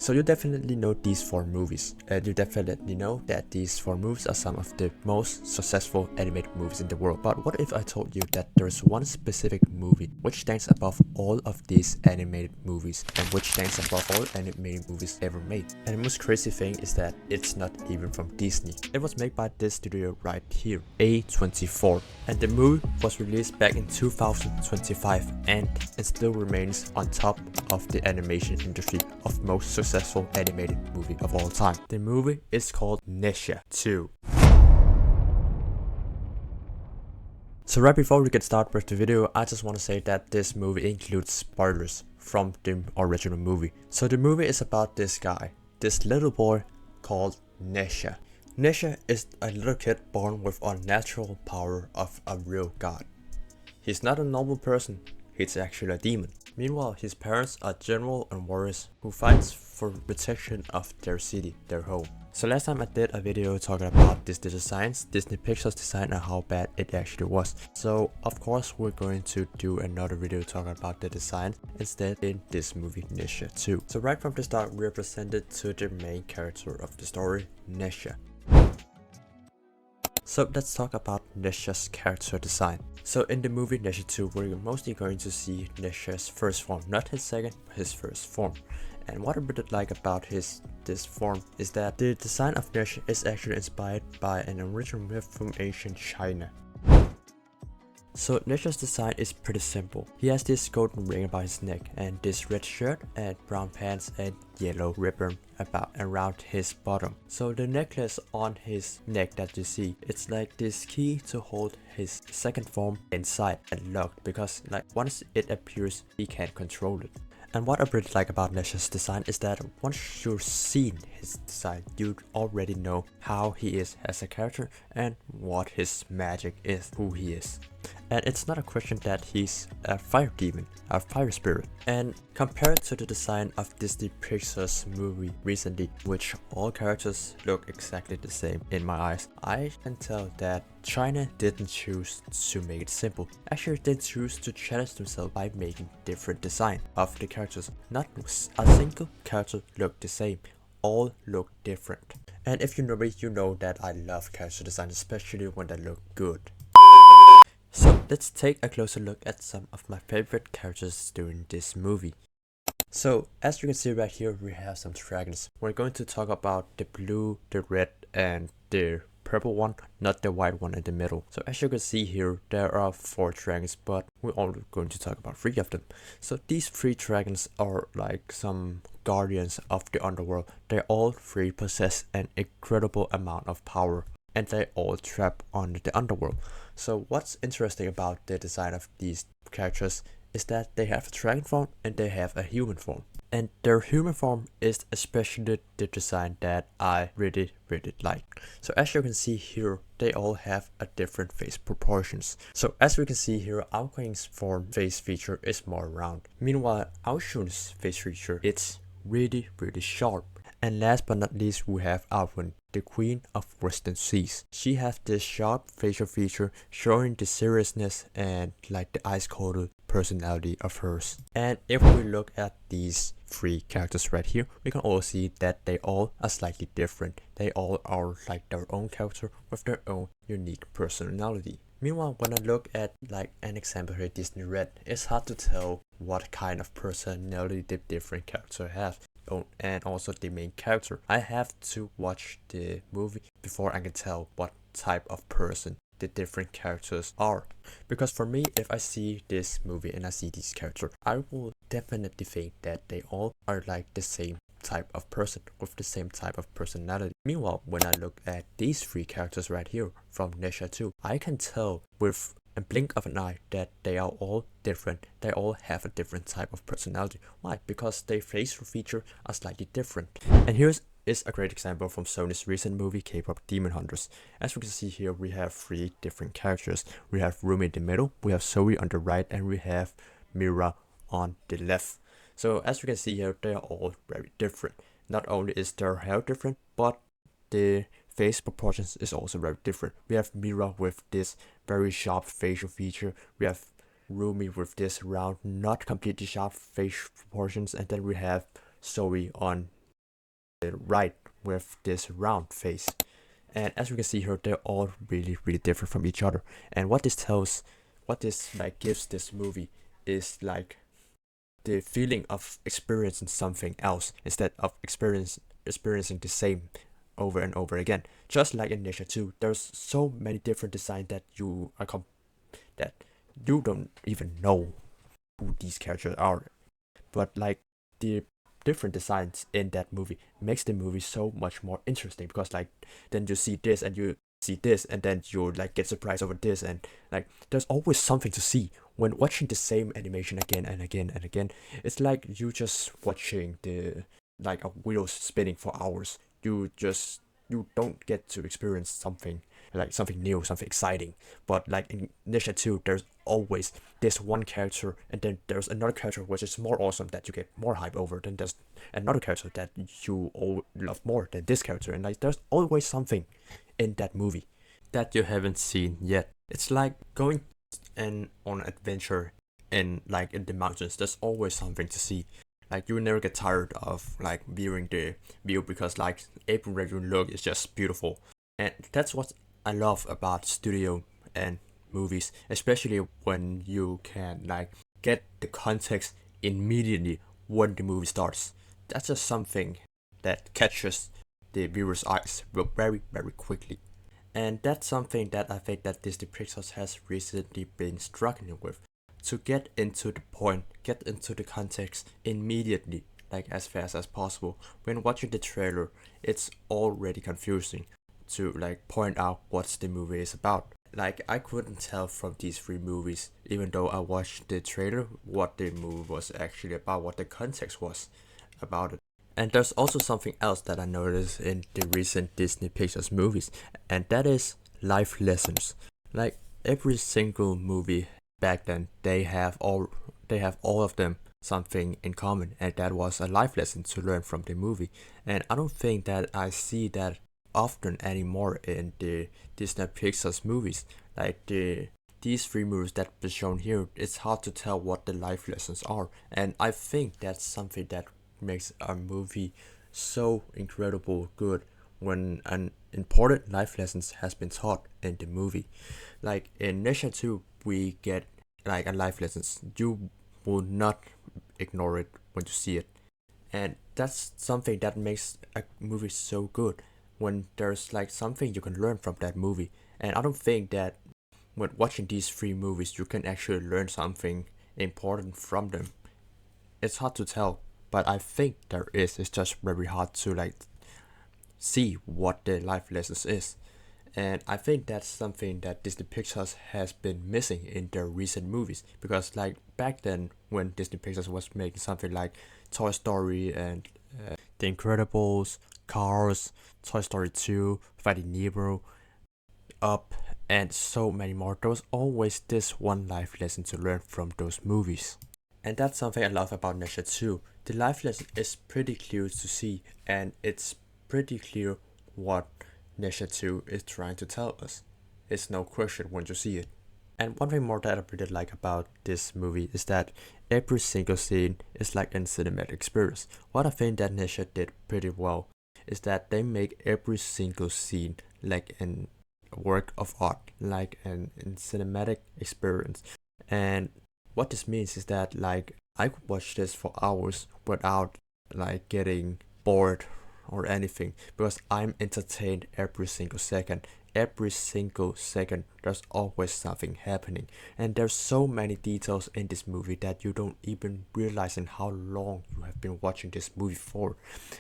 So you definitely know these 4 movies, and you definitely know that these 4 movies are some of the most successful animated movies in the world. But what if I told you that there's one specific movie which stands above all of these animated movies, and which stands above all animated movies ever made? And the most crazy thing is that it's not even from Disney. It was made by this studio right here, A24, and the movie was released back in 2025, and it still remains on top of the animation industry of most successful animated movie of all time. The movie is called Nezha 2. So right before we get started with the video, I just want to say that this movie includes spoilers from the original movie. So the movie is about this guy, this little boy called Nezha. Nezha is a little kid born with unnatural power of a real god. He's not a normal person, he's actually a demon. Meanwhile, his parents are generals and warriors who fights for protection of their city, their home. So last time I did a video talking about Disney designs, Disney Pixar's design, and how bad it actually was. So of course we're going to do another video talking about the design instead in this movie Nezha 2. So right from the start we are presented to the main character of the story, Nezha. So let's talk about Nezha's character design. So in the movie Nezha 2, we're mostly going to see Nezha's first form, not his second, but his first form. And what I really like about this form is that the design of Nezha is actually inspired by an original myth from ancient China. So Nezha's design is pretty simple. He has this golden ring about his neck, and this red shirt and brown pants and yellow ribbon around his bottom. So the necklace on his neck that you see, it's like this key to hold his second form inside and locked, because like once it appears he can't control it. And what I really like about Nezha's design is that once you've seen his design, you already know how he is as a character and what his magic is, who he is. And it's not a question that he's a fire demon, a fire spirit. And compared to the design of Disney Pixar's movie recently, which all characters look exactly the same in my eyes, I can tell that China didn't choose to make it simple. Actually, they choose to challenge themselves by making different design of the characters. Not a single character looked the same, all look different. And if you know me, you know that I love character design, especially when they look good. So let's take a closer look at some of my favorite characters during this movie. So as you can see right here, we have some dragons. We're going to talk about the blue, the red, and the purple one, not the white one in the middle. So as you can see here, there are 4 dragons, but we're only going to talk about 3 of them. So these 3 dragons are like some guardians of the underworld. They all 3 possess an incredible amount of power, and they all trap on the underworld. So what's interesting about the design of these characters is that they have a dragon form and they have a human form. And their human form is especially the design that I really like. So as you can see here, they all have a different face proportions. So as we can see here, Aoqing's form face feature is more round. Meanwhile, Aoshun's face feature, it's really sharp. And last but not least, we have Awen, the queen of Western Seas. She has this sharp facial feature showing the seriousness and like the ice cold personality of hers. And if we look at these 3 characters right here, we can all see that they all are slightly different. They all are like their own character with their own unique personality. Meanwhile, when I look at like an example here, Disney Red, it's hard to tell what kind of personality the different characters have. And also the main character. I have to watch the movie before I can tell what type of person the different characters are. Because for me, if I see this movie and I see these characters, I will definitely think that they all are like the same type of person with the same type of personality. Meanwhile, when I look at these 3 characters right here from Nezha 2, I can tell with a blink of an eye that they are all different. They all have a different type of personality. Why? Because their facial features are slightly different. And here's a great example from Sony's recent movie K-pop Demon Hunters. As we can see here, we have 3 different characters. We have Rumi in the middle, we have Zoe on the right, and we have Mira on the left. So as we can see here, they are all very different. Not only is their hair different, but the face proportions is also very different. We have Mira with this very sharp facial feature. We have Rumi with this round, not completely sharp face proportions, and then we have Zoe on the right with this round face. And as we can see here, they're all really different from each other. And what this like gives this movie is like the feeling of experiencing something else instead of experiencing the same over and over again. Just like in Nezha 2, there's so many different designs that that you don't even know who these characters are. But like the different designs in that movie makes the movie so much more interesting, because like then you see this and you see this and then you like get surprised over this, and like there's always something to see when watching the same animation again and again and again. It's like you just watching the like a wheel spinning for hours. You don't get to experience something like something new, something exciting. But like in Nisha 2, there's always this one character, and then there's another character which is more awesome that you get more hype over. Then there's another character that you all love more than this character, and like there's always something in that movie that you haven't seen yet. It's like going on an adventure in the mountains. There's always something to see. Like you will never get tired of like viewing the view, because like every regular look is just beautiful. And that's what I love about studio and movies, especially when you can like get the context immediately when the movie starts. That's just something that catches the viewer's eyes very quickly. And that's something that I think that Disney Pixar has recently been struggling with. To get into the point, get into the context immediately, like as fast as possible. When watching the trailer, it's already confusing to like point out what the movie is about. Like I couldn't tell from these three movies, even though I watched the trailer, what the movie was actually about, what the context was about it. And there's also something else that I noticed in the recent Disney Pixar movies, and that is life lessons. Like every single movie back then, they have all of them something in common, and that was a life lesson to learn from the movie. And I don't think that I see that often anymore in the Disney Pixar movies. Like these three movies that were shown here, it's hard to tell what the life lessons are, and I think that's something that makes a movie so incredible good when an important life lessons has been taught in the movie. Like in Nesha 2, we get like a life lessons. You will not ignore it when you see it. And that's something that makes a movie so good, when there's like something you can learn from that movie. And I don't think that when watching these three movies you can actually learn something important from them. It's hard to tell, but I think there is. It's just very hard to like see what the life lessons is. And I think that's something that Disney Pixar has been missing in their recent movies. Because like back then, when Disney Pixar was making something like Toy Story and The Incredibles, Cars, Toy Story 2, Finding Nemo, Up, and so many more, there was always this one life lesson to learn from those movies. And that's something I love about Nesha too. The life lesson is pretty clear to see, and it's pretty clear what Nesha 2 is trying to tell us. It's no question when you see it. And one thing more that I really like about this movie is that every single scene is like a cinematic experience. What I think that Nesha did pretty well is that they make every single scene like a work of art, like an cinematic experience. And what this means is that like I could watch this for hours without like getting bored or anything, because I'm entertained every single second. Every single second there's always something happening, and there's so many details in this movie that you don't even realize in how long you have been watching this movie for.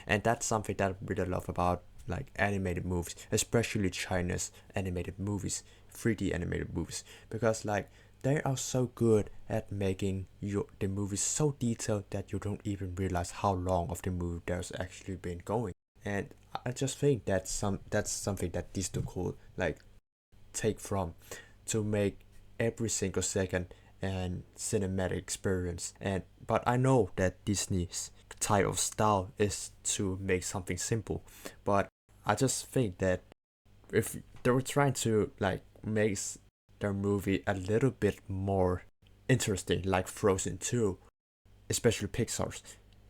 And that's something that I really love about like animated movies, especially China's animated movies, 3D animated movies, because like they are so good at making the movie so detailed that you don't even realize how long of the movie there's actually been going. And I just think that's something that Disney could like take from, to make every single second an cinematic experience. And but I know that Disney's type of style is to make something simple, but I just think that if they were trying to like make their movie a little bit more interesting, like Frozen 2, especially Pixar's,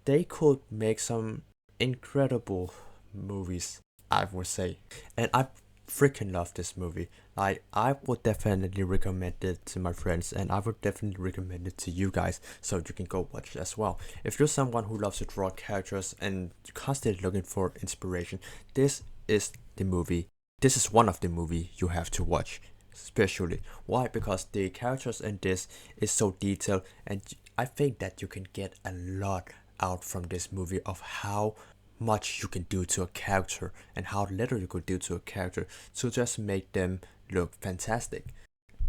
they could make some incredible movies, I would say. And I freaking love this movie. Like, I would definitely recommend it to my friends, and I would definitely recommend it to you guys so you can go watch it as well. If you're someone who loves to draw characters and constantly looking for inspiration, this is the movie. This is one of the movie you have to watch. Especially why? Because the characters in this is so detailed, and I think that you can get a lot out from this movie of how much you can do to a character and how little you could do to a character to just make them look fantastic.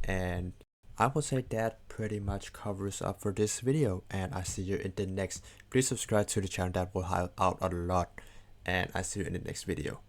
And I would say that pretty much covers up for this video, and I see you in the next. Please subscribe to the channel, that will help out a lot, and I see you in the next video.